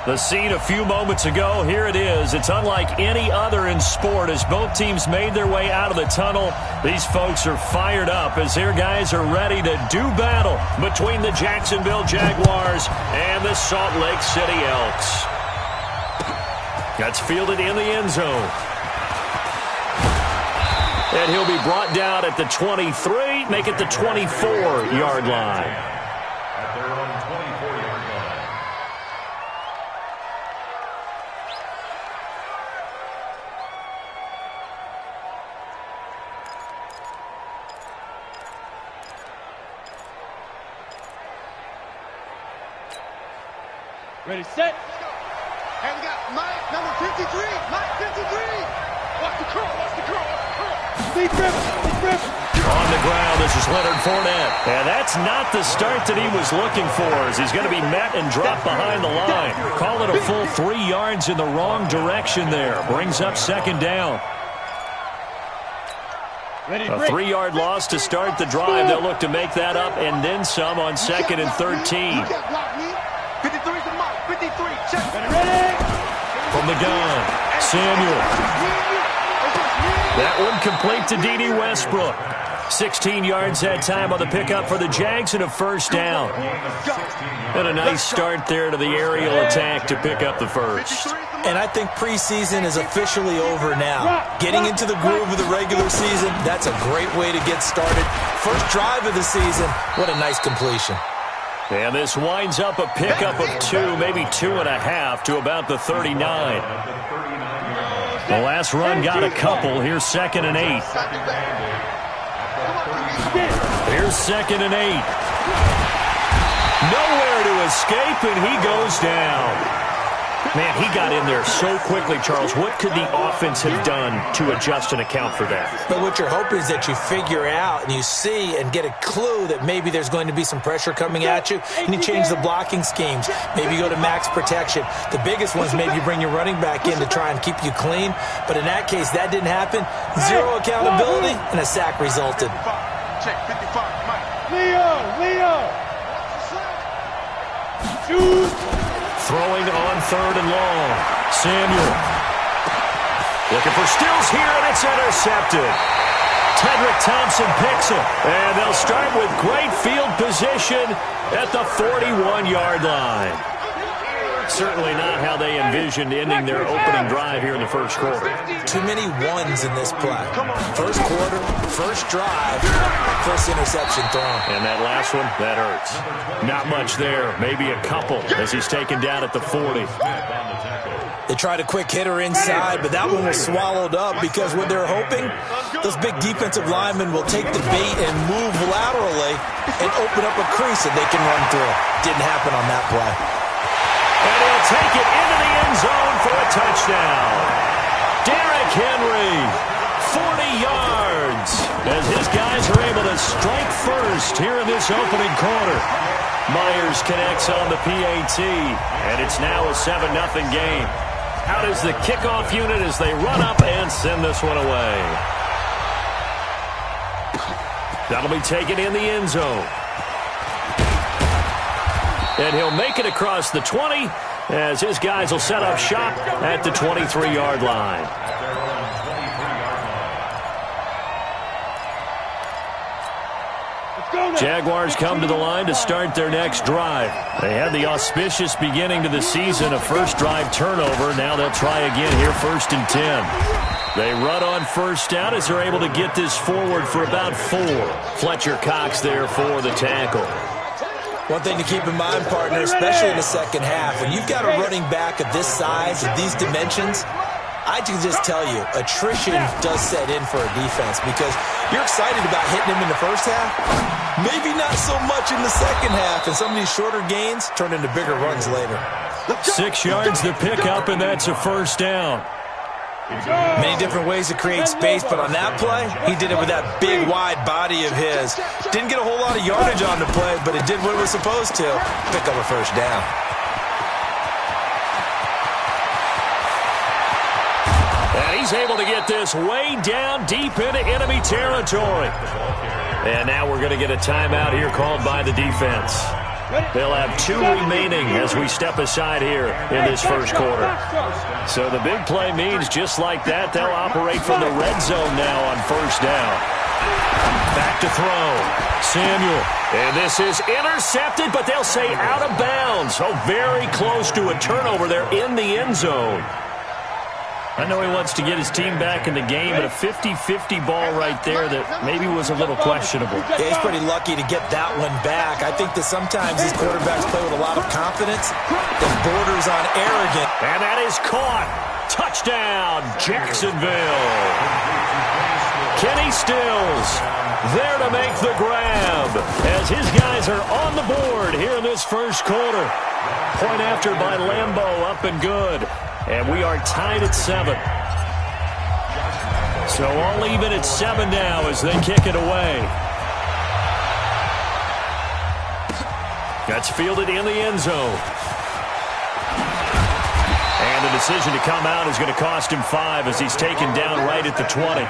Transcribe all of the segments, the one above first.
The scene a few moments ago, here it is. It's unlike any other in sport as both teams made their way out of the tunnel. These folks are fired up as their guys are ready to do battle between the Jacksonville Jaguars and the Salt Lake City Elks. That's fielded in the end zone. And he'll be brought down at the 23, make it the 24-yard line. Ready, set. And we got Mike, number 53. Mike, 53. Watch the curl, watch the curl, watch the curl. Deep grip, deep grip. On the ground, this is Leonard Fournette. And that's not the start that he was looking for, as he's going to be met and dropped behind the line. Call it a full 3 yards in the wrong direction there. Brings up second down. A 3-yard loss to start the drive. They'll look to make that up and then some on second and 13. 53's the Mike, 53, check. Ready. From the gun, Samuel. That one complete to D.D. Westbrook. 16 yards that time on the pickup for the Jags and a first down. And a nice start there to the aerial attack to pick up the first. And I think preseason is officially over now. Getting into the groove of the regular season, that's a great way to get started. First drive of the season, what a nice completion. And this winds up a pickup of 2, maybe 2.5 to about the 39. The last run got a couple. Here's second and 8. Here's second and 8. Nowhere to escape, and he goes down. Man, he got in there so quickly, Charles. What could the offense have done to adjust and account for that? But what you're hoping is that you figure out and you see and get a clue that maybe there's going to be some pressure coming at you, and you change the blocking schemes. Maybe you go to max protection. The biggest one's maybe you bring your running back in to try and keep you clean. But in that case, that didn't happen. Zero accountability, and a sack resulted. Check, 55, Mike. Leo! Shoot! Throwing on third and long. Samuel. Looking for Stills here, and it's intercepted. Tedrick Thompson picks it. And they'll start with great field position at the 41-yard line. Certainly not how they envisioned ending their opening drive here in the first quarter. Too many ones in this play. First quarter, first drive, first interception thrown. And that last one, that hurts. Not much there, maybe a couple as he's taken down at the 40. They tried a quick hitter inside, but that one was swallowed up because what they're hoping, those big defensive linemen will take the bait and move laterally and open up a crease that they can run through. Didn't happen on that play. And he'll take it into the end zone for a touchdown. Derrick Henry, 40 yards, as his guys are able to strike first here in this opening quarter. Myers connects on the PAT, and it's now a 7-0 game. Out is the kickoff unit as they run up and send this one away. That'll be taken in the end zone. And he'll make it across the 20 as his guys will set up shop at the 23-yard line. Jaguars come to the line to start their next drive. They had the auspicious beginning to the season, a first drive turnover. Now they'll try again here, first and 10. They run on first down as they're able to get this forward for about 4. Fletcher Cox there for the tackle. One thing to keep in mind, partner, especially in the second half, when you've got a running back of this size, of these dimensions, I can just tell you, attrition does set in for a defense because you're excited about hitting him in the first half, maybe not so much in the second half, and some of these shorter gains turn into bigger runs later. 6 yards to pick up, and that's a first down. Many different ways to create space, but on that play, he did it with that big, wide body of his. Didn't get a whole lot of yardage on the play, but it did what it was supposed to, pick up a first down. And he's able to get this way down deep into enemy territory. And now we're going to get a timeout here called by the defense. They'll have 2 remaining as we step aside here in this first quarter. So the big play means just like that, they'll operate from the red zone now on first down. Back to throw. Samuel. And this is intercepted, but they'll say out of bounds. Oh, very close to a turnover there in the end zone. I know he wants to get his team back in the game, but a 50-50 ball right there that maybe was a little questionable. Yeah, he's pretty lucky to get that one back. I think that sometimes these quarterbacks play with a lot of confidence that borders on arrogant. And that is caught. Touchdown, Jacksonville. Kenny Stills there to make the grab as his guys are on the board here in this first quarter. Point after by Lambo, up and good. And we are tied at 7. So all even at 7 now as they kick it away. That's fielded in the end zone. And the decision to come out is going to cost him 5 as he's taken down right at the 20.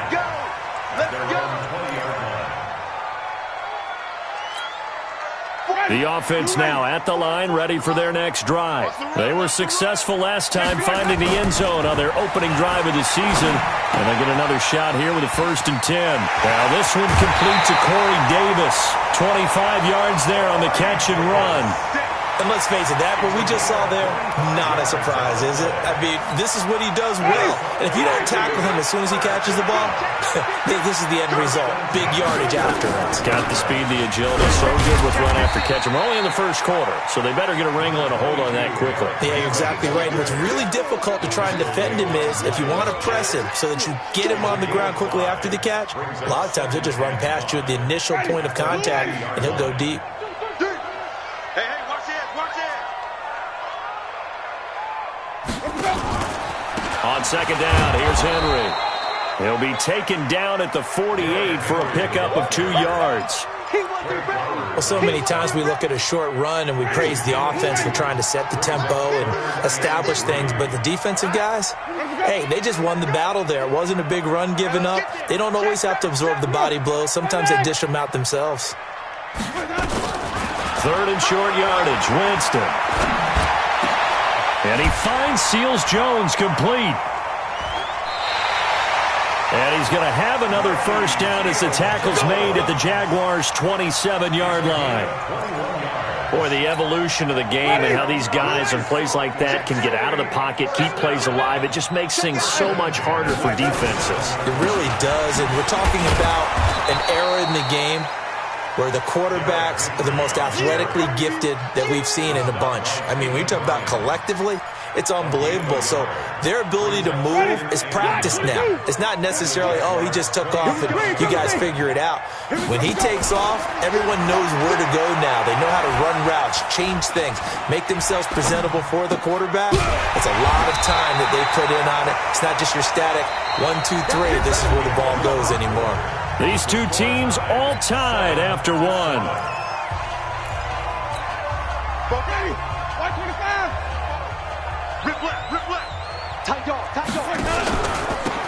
The offense now at the line, ready for their next drive. They were successful last time finding the end zone on their opening drive of the season. And they get another shot here with a 1st and 10. Now this one complete to Corey Davis. 25 yards there on the catch and run. And let's face it, that what we just saw there, not a surprise, is it? I mean, this is what he does well. And if you don't tackle him as soon as he catches the ball, this is the end result. Big yardage afterwards. Got the speed, the agility, so good with run after catch. We're only in the first quarter, so they better get a wrangle and a hold on that quickly. Yeah, you're exactly right. And what's really difficult to try and defend him is if you want to press him so that you get him on the ground quickly after the catch, a lot of times he'll just run past you at the initial point of contact, and he'll go deep. On second down, here's Henry. He'll be taken down at the 48 for a pickup of 2 yards. Well, so many times we look at a short run and we praise the offense for trying to set the tempo and establish things, but the defensive guys, hey, they just won the battle there. It wasn't a big run given up. They don't always have to absorb the body blows. Sometimes they dish them out themselves. 3rd and short yardage, Winston. And he finds Seals Jones complete. And he's going to have another first down as the tackle's made at the Jaguars' 27-yard line. Boy, the evolution of the game and how these guys in plays like that can get out of the pocket, keep plays alive, it just makes things so much harder for defenses. It really does, and we're talking about an era in the game where the quarterbacks are the most athletically gifted that we've seen in a bunch. I mean, when you talk about collectively, it's unbelievable. So their ability to move is practiced now. It's not necessarily, oh, he just took off and you guys figure it out. When he takes off, everyone knows where to go now. They know how to run routes, change things, make themselves presentable for the quarterback. It's a lot of time that they put in on it. It's not just your static 1, 2, 3. This is where the ball goes anymore. These two teams all tied after 1. Okay, 125. Rip left. Tight dog.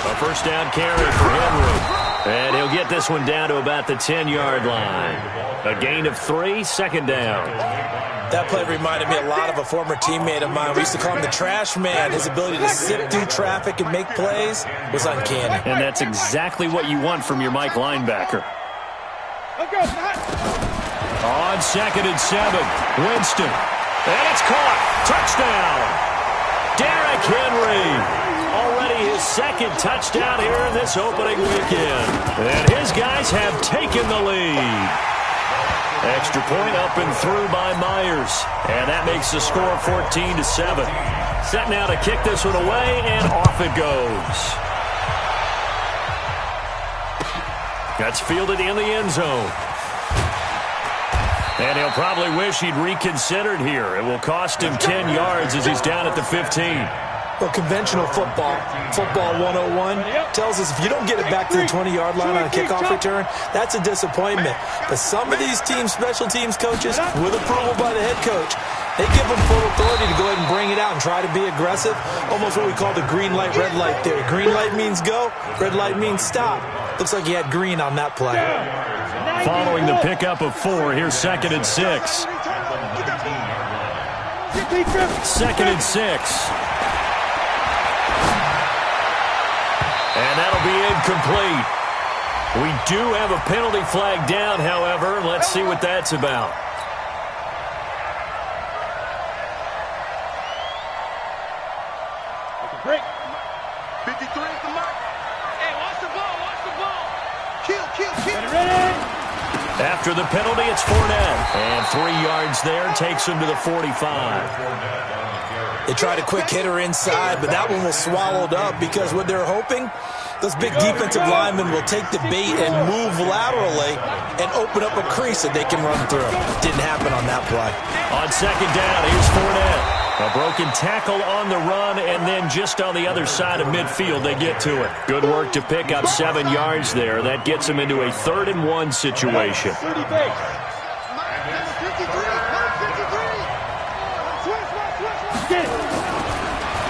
A first down carry for Henry. And he'll get this one down to about the 10-yard line. A gain of 3, 2nd down. That play reminded me a lot of a former teammate of mine. We used to call him the trash man. His ability to sift through traffic and make plays was uncanny. And that's exactly what you want from your Mike linebacker. On 2nd and 7, Winston. And it's caught. Touchdown. Derrick Henry. Already his 2nd touchdown here in this opening weekend. And his guys have taken the lead. Extra point up and through by Myers. And that makes the score 14-7. Set now to kick this one away, and off it goes. That's fielded in the end zone. And he'll probably wish he'd reconsidered here. It will cost him 10 yards as he's down at the 15. Well, conventional football 101, tells us if you don't get it back to the 20-yard line on a kickoff return, that's a disappointment. But some of these teams, special teams coaches, with approval by the head coach, they give them full authority to go ahead and bring it out and try to be aggressive. Almost what we call the green light, red light theory. Green light means go, red light means stop. Looks like he had green on that play. Following the pickup of 4, here's 2nd and 6. 2nd and 6. And that'll be incomplete. We do have a penalty flag down, however. Let's see what that's about. Break. 53 is the mark. Hey, watch the ball, watch the ball. Kill. Ready? After the penalty, it's Fournette. And 3 yards there takes him to the 45. They tried a quick hitter inside, but that one was swallowed up because what they're hoping, those big defensive linemen will take the bait and move laterally and open up a crease that they can run through. Didn't happen on that play. On 2nd down, here's Fournette. A broken tackle on the run, and then just on the other side of midfield, they get to it. Good work to pick up 7 yards there. That gets them into a 3rd and 1 situation. 30 base. 53.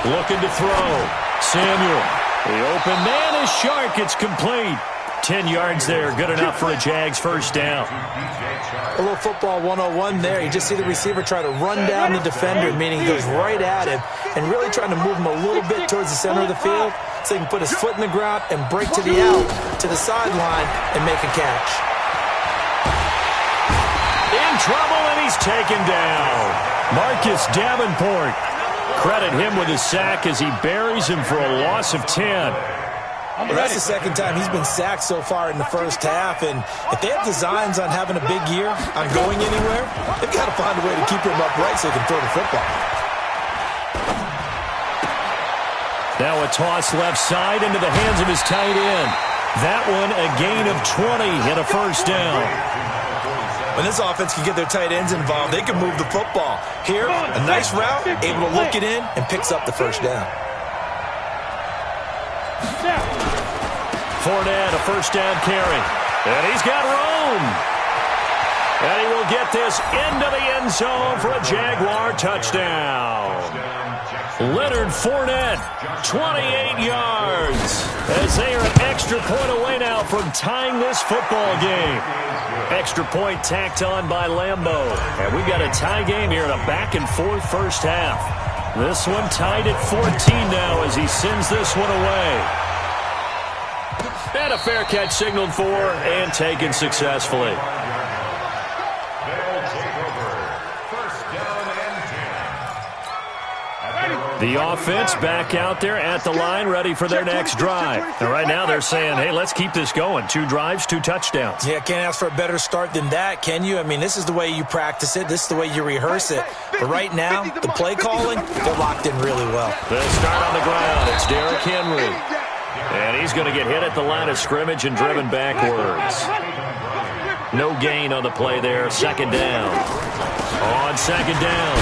Looking to throw. Samuel. The open man is Shark. It's complete. 10 yards there. Good enough for a Jags first down. A little football 101 there. You just see the receiver try to run down the defender, meaning he goes right at him, and really trying to move him a little bit towards the center of the field so he can put his foot in the ground and break to the out, to the sideline, and make a catch. In trouble, and he's taken down. Marcus Davenport. Credit him with his sack as he buries him for a loss of 10. Well, that's the 2nd time he's been sacked so far in the first half, and if they have designs on having a big year, on going anywhere, they've got to find a way to keep him upright so he can throw the football. Now a toss left side into the hands of his tight end. That one a gain of 20 and a first down. When this offense can get their tight ends involved, they can move the football. Here, a nice route, able to look it in, and picks up the first down. Fournette, a first down carry. And he's got room. And he will get this into the end zone for a Jaguar touchdown. Leonard Fournette, 28 yards. As they are an extra point away now from tying this football game. Extra point tacked on by Lambeau. And we've got a tie game here in a back-and-forth first half. This one tied at 14 now as he sends this one away. And a fair catch signaled for and taken successfully. The offense back out there at the line, ready for their next drive. And right now they're saying, hey, let's keep this going. 2 drives, 2 touchdowns. Yeah, can't ask for a better start than that, can you? I mean, this is the way you practice it. This is the way you rehearse it. But right now, the play calling, they're locked in really well. The start on the ground, it's Derrick Henry. And he's going to get hit at the line of scrimmage and driven backwards. No gain on the play there. 2nd down. On 2nd down,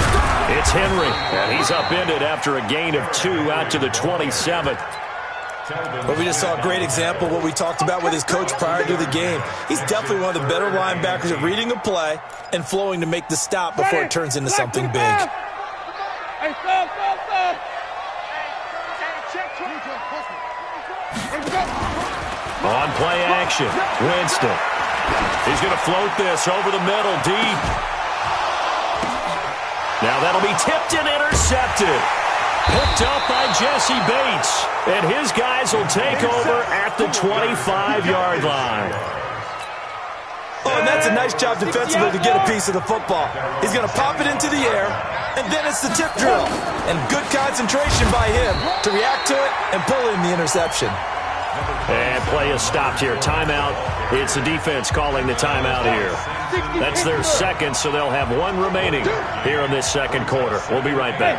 it's Henry. And he's upended after a gain of 2 out to the 27th. But we just saw a great example of what we talked about with his coach prior to the game. He's definitely one of the better linebackers at reading a play and flowing to make the stop before it turns into something big. On play action, Winston. He's going to float this over the middle, deep. Now that'll be tipped and intercepted. Picked up by Jesse Bates. And his guys will take over at the 25-yard line. Oh, and that's a nice job defensively to get a piece of the football. He's going to pop it into the air, and then it's the tip drill. And good concentration by him to react to it and pull in the interception. And play is stopped here. Timeout. It's the defense calling the timeout here. That's their 2nd, so they'll have 1 remaining here in this 2nd quarter. We'll be right back.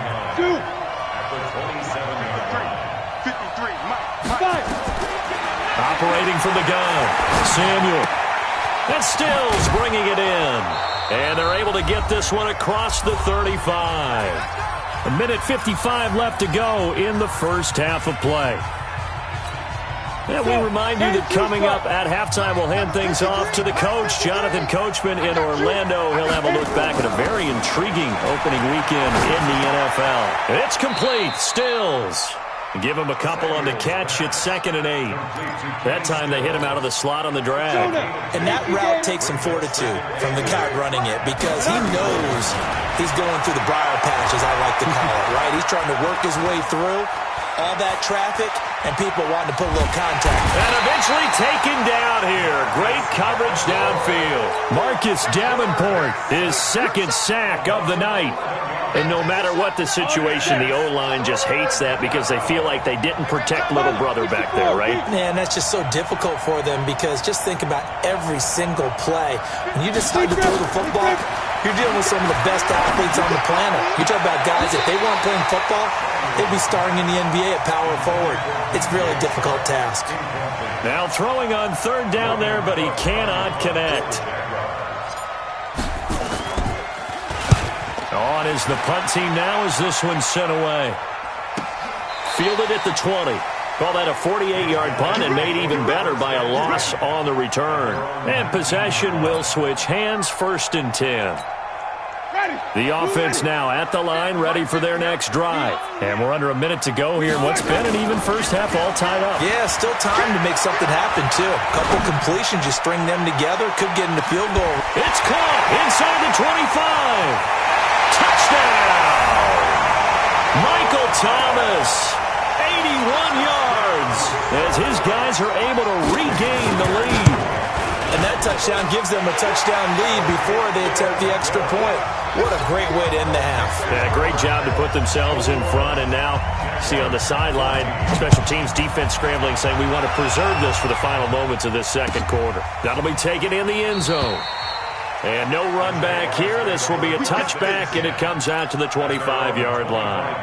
Operating from the gun, Samuel. And Stills bringing it in. And they're able to get this one across the 35. 1:55 left to go in the first half of play. And we remind you that coming up at halftime, we'll hand things off to the coach, Jonathan Coachman in Orlando. He'll have a look back at a very intriguing opening weekend in the NFL. And it's complete. Stills. Give him a couple on the catch. It's 2nd and 8. That time they hit him out of the slot on the drag. And that route takes some fortitude from the guy running it because he knows he's going through the briar patch, as I like to call it, right? He's trying to work his way through all that traffic and people wanting to put a little contact. And eventually taken down here. Great coverage downfield. Marcus Davenport, his 2nd sack of the night. And no matter what the situation, the O-line just hates that because they feel like they didn't protect little brother back there, right? Man, that's just so difficult for them because just think about every single play. When you decide to throw the football, you're dealing with some of the best athletes on the planet. You talk about guys, if they weren't playing football, they'd be starring in the NBA at power forward. It's a really difficult task. Now throwing on 3rd down there, but he cannot connect. On is the punt team now as this one's sent away. Fielded at the 20. Call that a 48-yard punt and made even better by a loss on the return. And possession will switch hands, 1st and 10. The offense now at the line, ready for their next drive. And we're under a minute to go here in what's been an even first half, all tied up. Yeah, still time to make something happen, too. A couple completions, you string them together, could get into field goal. It's caught inside the 25. Touchdown! Michael Thomas, 81 yards, as his guys are able to regain the lead. And that touchdown gives them a touchdown lead before they attempt the extra point. What a great way to end the half. Yeah, great job to put themselves in front. And now, see on the sideline, special teams defense scrambling, saying we want to preserve this for the final moments of this 2nd quarter. That'll be taken in the end zone. And no run back here. This will be a touchback, and it comes out to the 25-yard line.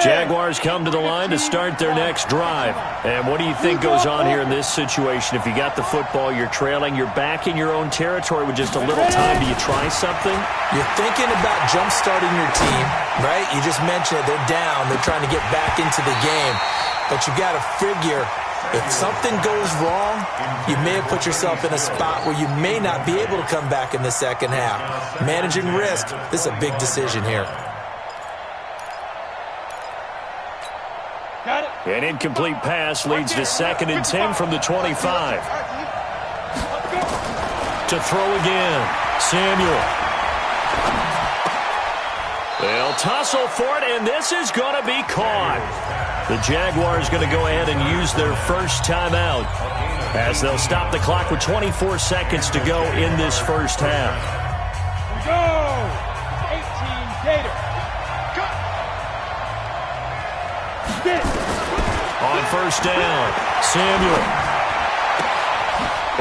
Jaguars come to the line to start their next drive. And what do you think goes on here in this situation? If you got the football, you're trailing, you're back in your own territory with just a little time. Do you try something? You're thinking about jump-starting your team, right? You just mentioned it. They're down. They're trying to get back into the game. But you got to figure, if something goes wrong, you may have put yourself in a spot where you may not be able to come back in the 2nd half. Managing risk, this is a big decision here. An incomplete pass leads to 2nd and 10 from the 25. To throw again, Samuel. They'll tussle for it, and this is going to be caught. The Jaguars going to go ahead and use their first timeout as they'll stop the clock with 24 seconds to go in this first half. Go! 18 Gator. On 1st down, Samuel.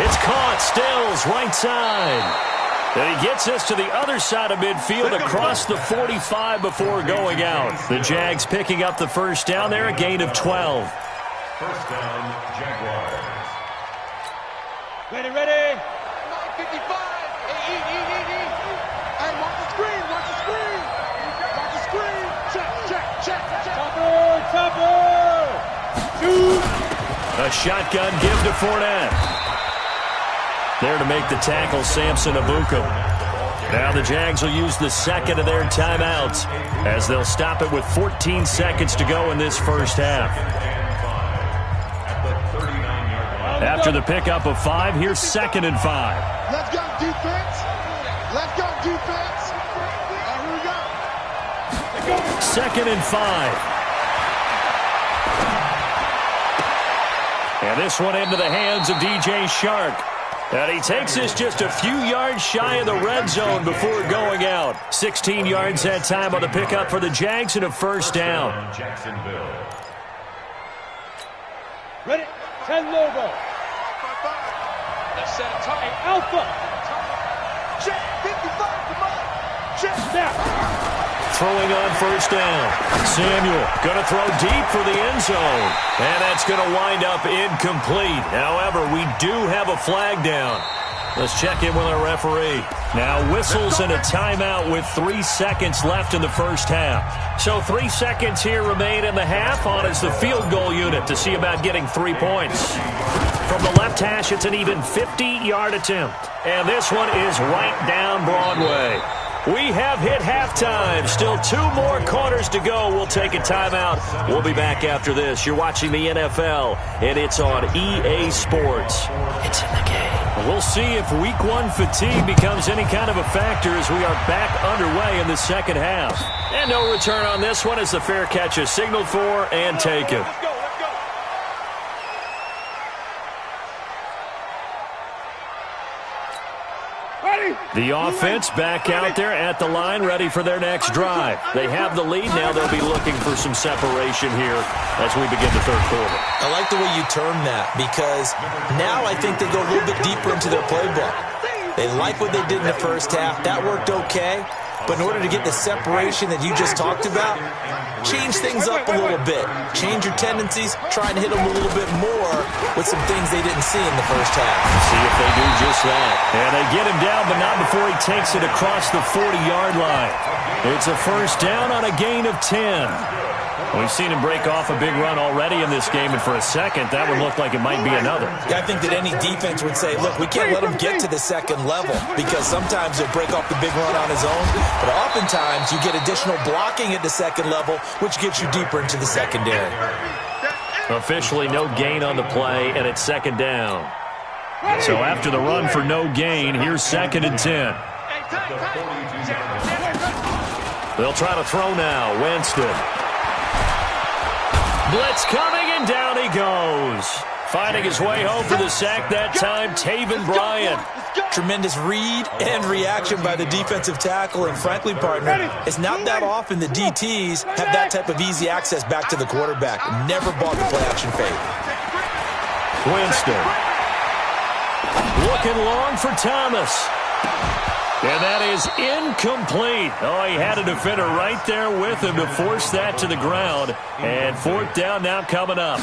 It's caught, Stills, right side. And he gets us to the other side of midfield across the 45 before going out. The Jags picking up the 1st down there, a gain of 12. 1st down, Jaguars. Ready, ready. 9:55. Hey, watch the screen, watch the screen. Watch the screen. Check. Topper. Shoot. A shotgun give to Fournette. There to make the tackle, Samson Abuka. Now the Jags will use the 2nd of their timeouts as they'll stop it with 14 seconds to go in this first half. After the pickup of 5, here's 2nd and 5. Let's go, defense. Let's go, defense. Here we go. 2nd and 5. And this one into the hands of DJ Shark. And he takes this just a few yards shy of the red zone before going out. 16 yards that time on the pickup for the Jags and a 1st down. Jacksonville. Ready. 10 logo. Let's set it tight. Alpha. Check. 55. Come on. Check. Snap. Throwing on 1st down. Samuel going to throw deep for the end zone. And that's going to wind up incomplete. However, we do have a flag down. Let's check in with our referee. Now whistles and a timeout with 3 seconds left in the first half. So 3 seconds here remain in the half. On is the field goal unit to see about getting 3 points. From the left hash, it's an even 50-yard attempt. And this one is right down Broadway. We have hit halftime. Still 2 more quarters to go. We'll take a timeout. We'll be back after this. You're watching the NFL, and it's on EA Sports. It's in the game. We'll see if Week 1 fatigue becomes any kind of a factor as we are back underway in the second half. And no return on this one as the fair catch is signaled for and taken. The offense back out there at the line, ready for their next drive. They have the lead. Now they'll be looking for some separation here as we begin the third quarter. I like the way you term that because now I think they go a little bit deeper into their playbook. They like what they did in the first half. That worked okay. But in order to get the separation that you just talked about, change things up a little bit. Change your tendencies. Try and hit them a little bit more with some things they didn't see in the first half. See if they do just that. And they get him down, but not before he takes it across the 40-yard line. It's a first down on a gain of 10. We've seen him break off a big run already in this game, and for a second, that would look like it might be another. Yeah, I think that any defense would say, look, we can't let him get to the second level because sometimes he'll break off the big run on his own, but oftentimes you get additional blocking at the second level, which gets you deeper into the secondary. Officially no gain on the play, and it's second down. So after the run for no gain, here's 2nd and 10. They'll try to throw now. Winston. Blitz coming, and down he goes. Finding his way home for the sack that time, Taven Bryan. Tremendous read and reaction by the defensive tackle, and frankly, partner, it's not that often the DTs have that type of easy access back to the quarterback. Never bought the play-action fake. Winston. Looking long for Thomas. And that is incomplete. Oh, he had a defender right there with him to force that to the ground. And 4th down now coming up.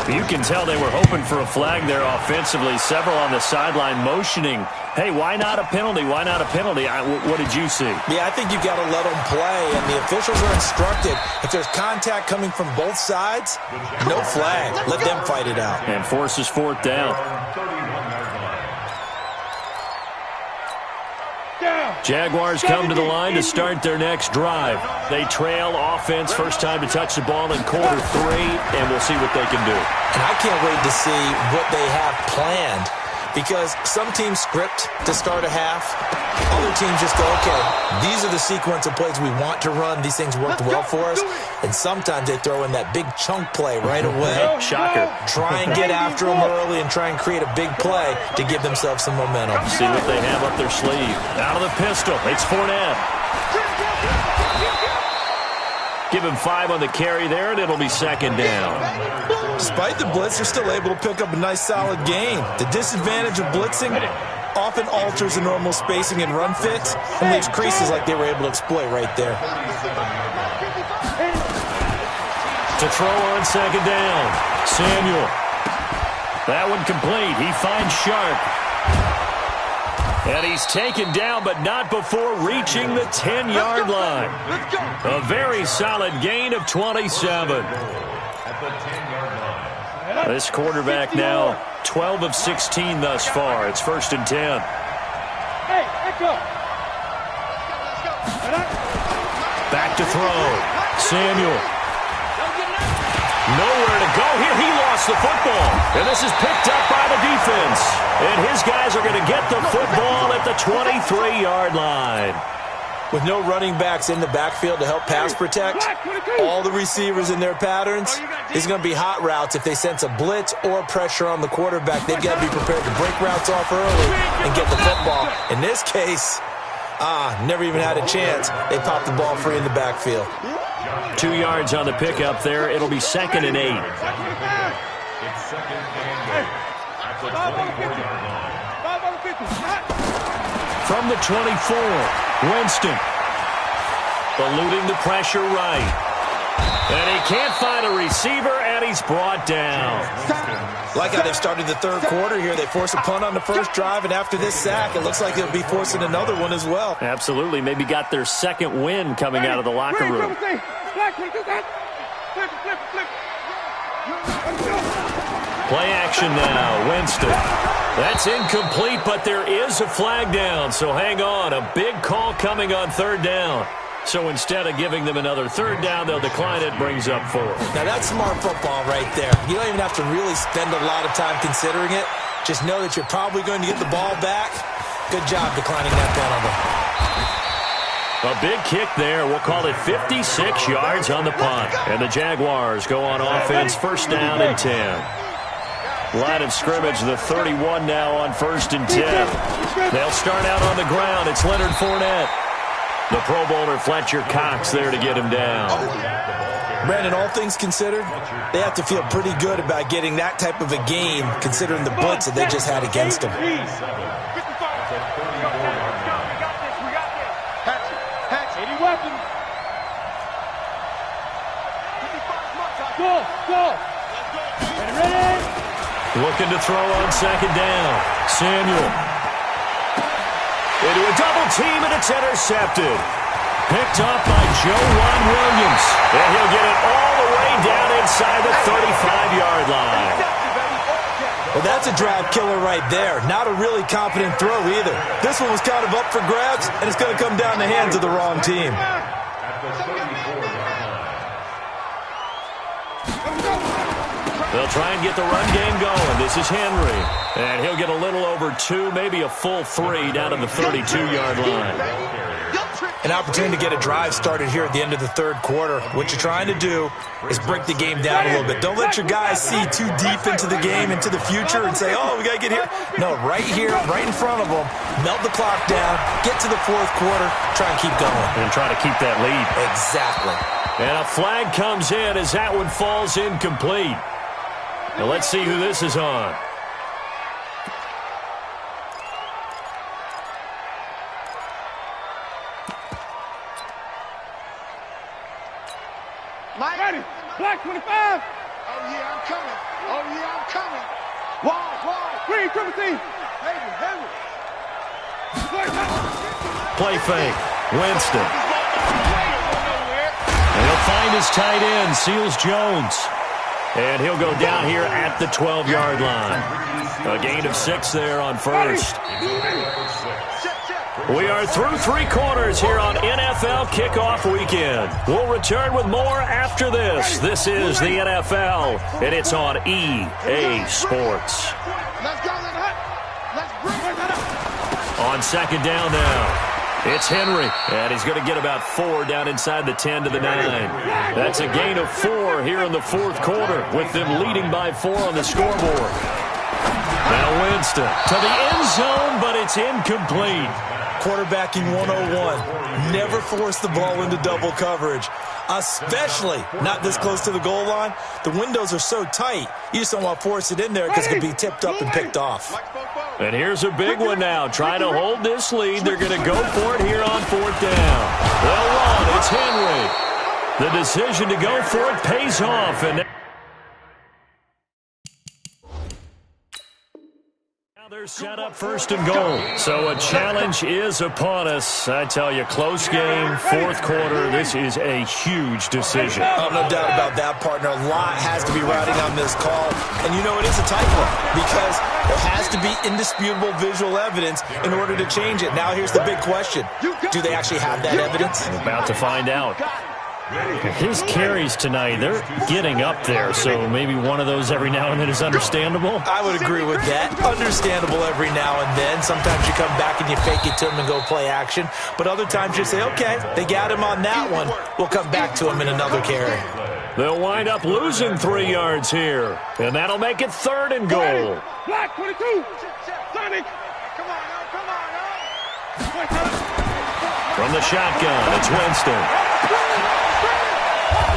You can tell they were hoping for a flag there offensively. Several on the sideline motioning. Hey, why not a penalty? Why not a penalty? What did you see? Yeah, I think you got to let them play. And the officials are instructed, if there's contact coming from both sides, no flag. Let them fight it out. And forces 4th down. Jaguars come to the line to start their next drive. They trail offense, first time to touch the ball in quarter 3, and we'll see what they can do. And I can't wait to see what they have planned because some teams script to start a half. Other teams just go, okay, these are the sequence of plays we want to run. These things worked well for us. And sometimes they throw in that big chunk play right away. Shocker. Try and get after them early and try and create a big play to give themselves some momentum. See what they have up their sleeve. Out of the pistol. It's Fournette. Give him 5 on the carry there, and it'll be 2nd down. Despite the blitz, they're still able to pick up a nice, solid gain. The disadvantage of blitzing often alters the normal spacing and run fits and leaves creases like they were able to exploit right there. To throw on 2nd down. Samuel. That one complete. He finds Sharp. And he's taken down, but not before reaching the 10-yard line. A very solid gain of 27. This quarterback now 12 of 16 thus far. It's 1st and 10. Hey, let's go. Back to throw. Samuel. Nowhere to go here. He lost the football. And this is picked up by the defense. And his guys are going to get the football at the 23-yard line. With no running backs in the backfield to help pass protect, all the receivers in their patterns, it's going to be hot routes. If they sense a blitz or pressure on the quarterback, they've got to be prepared to break routes off early and get the football. In this case, never even had a chance. They popped the ball free in the backfield. 2 yards on the pickup there. It'll be 2nd and 8. It's 2nd and 8 at the 24-yard line. From the 24, Winston. Eluding the pressure right. And he can't find a receiver, and he's brought down. Like how they've started the third quarter here. They force a punt on the first drive, and after this sack, it looks like they'll be forcing another one as well. Absolutely. Maybe got their 2nd win coming out of the locker room. Play action now. Winston. That's incomplete, but there is a flag down, so hang on. A big call coming on third down. So instead of giving them another third down, they'll decline it, brings up 4. Now that's smart football right there. You don't even have to really spend a lot of time considering it. Just know that you're probably going to get the ball back. Good job declining that penalty. A big kick there. We'll call it 56 yards on the punt. And the Jaguars go on offense, first down and 10. Line of scrimmage, the 31 now on 1st and 10. They'll start out on the ground. It's Leonard Fournette. The Pro Bowler Fletcher Cox there to get him down. Brandon, all things considered, they have to feel pretty good about getting that type of a game considering the blitz that they just had against them. Looking to throw on second down. Samuel. Into a double team, and it's intercepted. Picked up by Joe Williams. And he'll get it all the way down inside the 35-yard line. Well, that's a drive killer right there. Not a really confident throw either. This one was kind of up for grabs, and it's going to come down the hands of the wrong team. They'll try and get the run game going. This is Henry. And he'll get a little over 2, maybe a full 3 down to the 32-yard line. An opportunity to get a drive started here at the end of the third quarter. What you're trying to do is break the game down a little bit. Don't let your guys see too deep into the game, into the future, and say, oh, we got to get here. No, right here, right in front of them, melt the clock down, get to the fourth quarter, try and keep going. And try to keep that lead. Exactly. And a flag comes in as that one falls incomplete. Now let's see who this is on. Mike. Black 25. Oh, yeah, I'm coming. Oh, yeah, I'm coming. Wall. Green, triple team. Henry. Play fake. Winston. And he'll find his tight end, Seals Jones. And he'll go down here at the 12-yard line. A gain of 6 there on first. We are through 3 quarters here on NFL Kickoff Weekend. We'll return with more after this. This is the NFL, and it's on EA Sports. Let's go, let's bring it up. On second down now. It's Henry, and he's going to get about 4 down inside the 10 to the 9. That's a gain of 4 here in the fourth quarter, with them leading by 4 on the scoreboard. Now Winston to the end zone, but it's incomplete. Quarterbacking 101. Never force the ball into double coverage, especially not this close to the goal line. The windows are so tight, you just don't want to force it in there because it could be tipped up and picked off. And here's a big one now. Trying to hold this lead. They're going to go for it here on 4th down. They'll run. It's Henry. The decision to go for it pays off. And now they're set up 1st and goal. So a challenge is upon us. I tell you, close game, fourth quarter. This is a huge decision. Oh, no doubt about that, partner. A lot has to be riding on this call. And you know it is a tight one because there has to be indisputable visual evidence in order to change it. Now here's the big question. Do they actually have that evidence? We're about to find out. His carries tonight, they're getting up there, so maybe one of those every now and then is understandable. I would agree with that. Understandable every now and then. Sometimes you come back and you fake it to him and go play action. But other times you say, okay, they got him on that one. We'll come back to him in another carry. They'll wind up losing 3 yards here, and that'll make it 3rd and goal. Black 22. Sonic. Come on now. From the shotgun, it's Winston.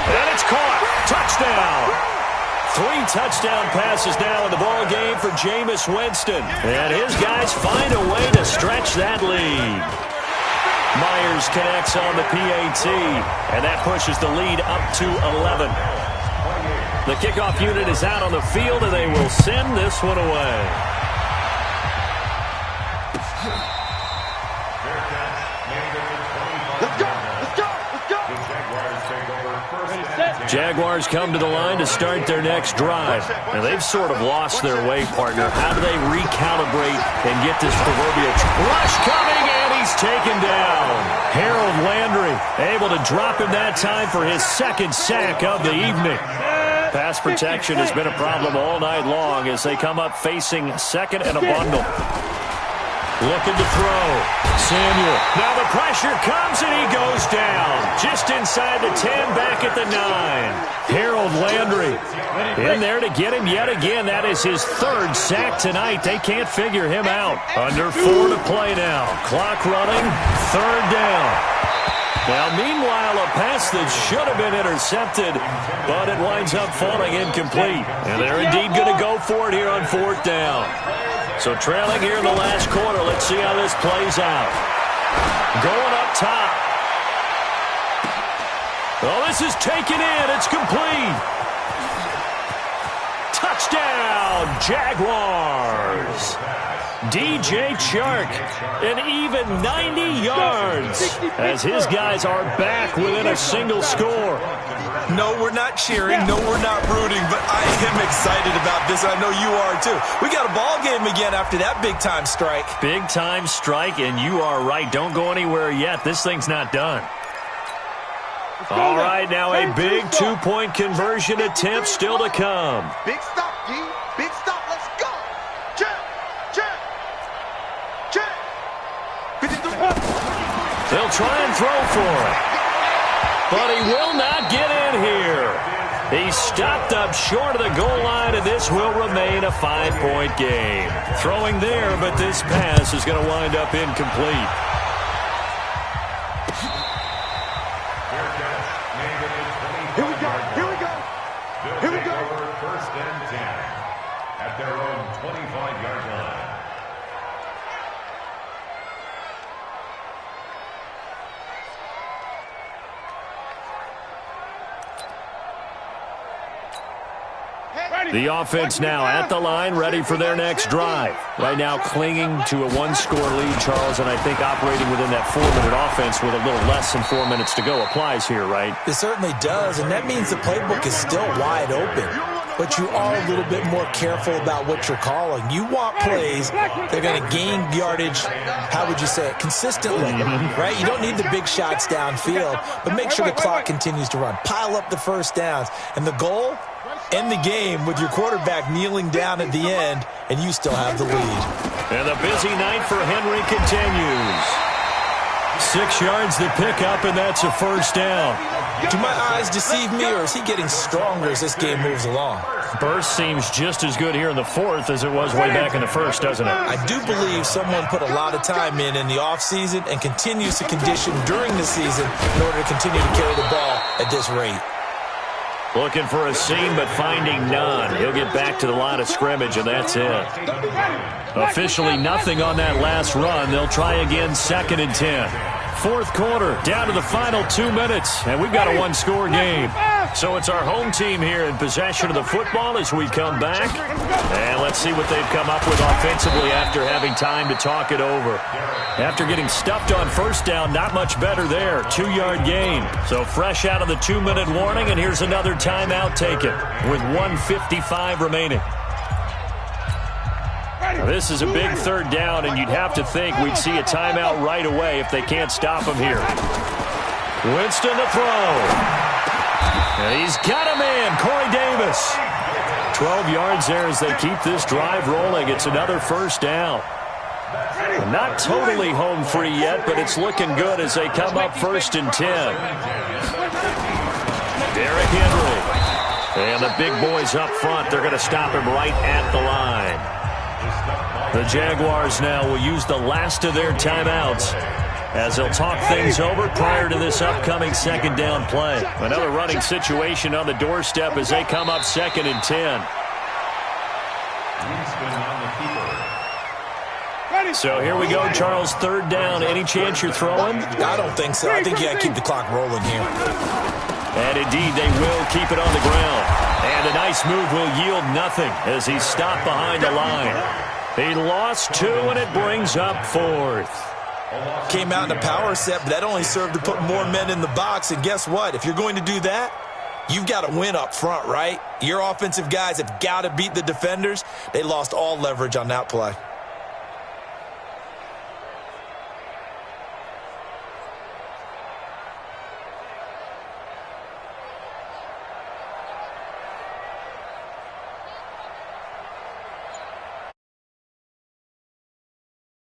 And it's caught. Touchdown. 3 touchdown passes now in the ball game for Jameis Winston. And his guys find a way to stretch that lead. Myers connects on the PAT, and that pushes the lead up to 11. The kickoff unit is out on the field, and they will send this one away. Jaguars come to the line to start their next drive. And they've sort of lost their way, partner. How do they recalibrate and get this proverbial rush coming? And he's taken down. Harold Landry able to drop him that time for his second sack of the evening. Pass protection has been a problem all night long as they come up facing second and a bundle. Looking to throw. Samuel. Now the pressure comes and he goes down. Just inside the 10, back at the 9. Harold Landry in there to get him yet again. That is his third sack tonight. They can't figure him out. Under 4 to play now. Clock running. Third down. Now, meanwhile, a pass that should have been intercepted, but it winds up falling incomplete. And they're indeed going to go for it here on 4th down. So trailing here in the last quarter. Let's see how this plays out. Going up top. Oh, this is taken in. It's complete. Touchdown, Jaguars. DJ Chark, an even 90 yards as his guys are back within a single score. No, we're not cheering. No, we're not rooting, but I am excited about this. I know you are too. We got a ball game again after that big-time strike. Big-time strike, and you are right. Don't go anywhere yet. This thing's not done. All right, now a big two-point conversion attempt still to come. Big stop, G. Big stop. Let's go. Check. Check. Check. 53. They'll try and throw for it. But he will not get in here. He's stopped up short of the goal line, and this will remain a 5-point game. Throwing there, but this pass is going to wind up incomplete. Here we go. Here we go. Here we go. First and 10 at their own 25-yard line. The offense now at the line, ready for their next drive. Right now clinging to a one-score lead, Charles, and I think operating within that 4-minute offense with a little less than 4 minutes to go applies here, right? It certainly does, and that means the playbook is still wide open. But you are a little bit more careful about what you're calling. You want plays that are going to gain yardage, how would you say it, consistently, right? You don't need the big shots downfield, but make sure the clock continues to run. Pile up the first downs. And the goal? End the game with your quarterback kneeling down at the end, and you still have the lead. And the busy night for Henry continues. 6 yards to pick up, and that's a first down. Do my eyes deceive me, or is he getting stronger as this game moves along? Burst seems just as good here in the 4th as it was way back in the 1st, doesn't it? I do believe someone put a lot of time in the offseason and continues to condition during the season in order to continue to carry the ball at this rate. Looking for a seam, but finding none. He'll get back to the line of scrimmage, and that's it. Officially nothing on that last run. They'll try again, 2nd and 10. 4th quarter, down to the final 2 minutes, and we've got a one-score game. So it's our home team here in possession of the football as we come back. And let's see what they've come up with offensively after having time to talk it over. After getting stuffed on first down, not much better there. 2-yard gain. So fresh out of the 2-minute warning, and here's another timeout taken with 1:55 remaining. Now, this is a big 3rd down, and you'd have to think we'd see a timeout right away if they can't stop him here. Winston to throw. And he's got a man, Corey Davis. 12 yards there as they keep this drive rolling. It's another first down. Not totally home free yet, but it's looking good as they come up 1st and 10. Derrick Henry. And the big boys up front, they're going to stop him right at the line. The Jaguars now will use the last of their timeouts as they'll talk things over prior to this upcoming 2nd down play. Another running situation on the doorstep as they come up 2nd and 10. So here we go, Charles, 3rd down. Any chance you're throwing? I don't think so. I think you got to keep the clock rolling here. And indeed, they will keep it on the ground. And a nice move will yield nothing as he's stopped behind the line. He lost 2, and it brings up 4th. Came out in a power set, but that only served to put more men in the box. And guess what? If you're going to do that, You've got to win up front, right? Your offensive guys have got to beat the defenders. They lost all leverage on that play.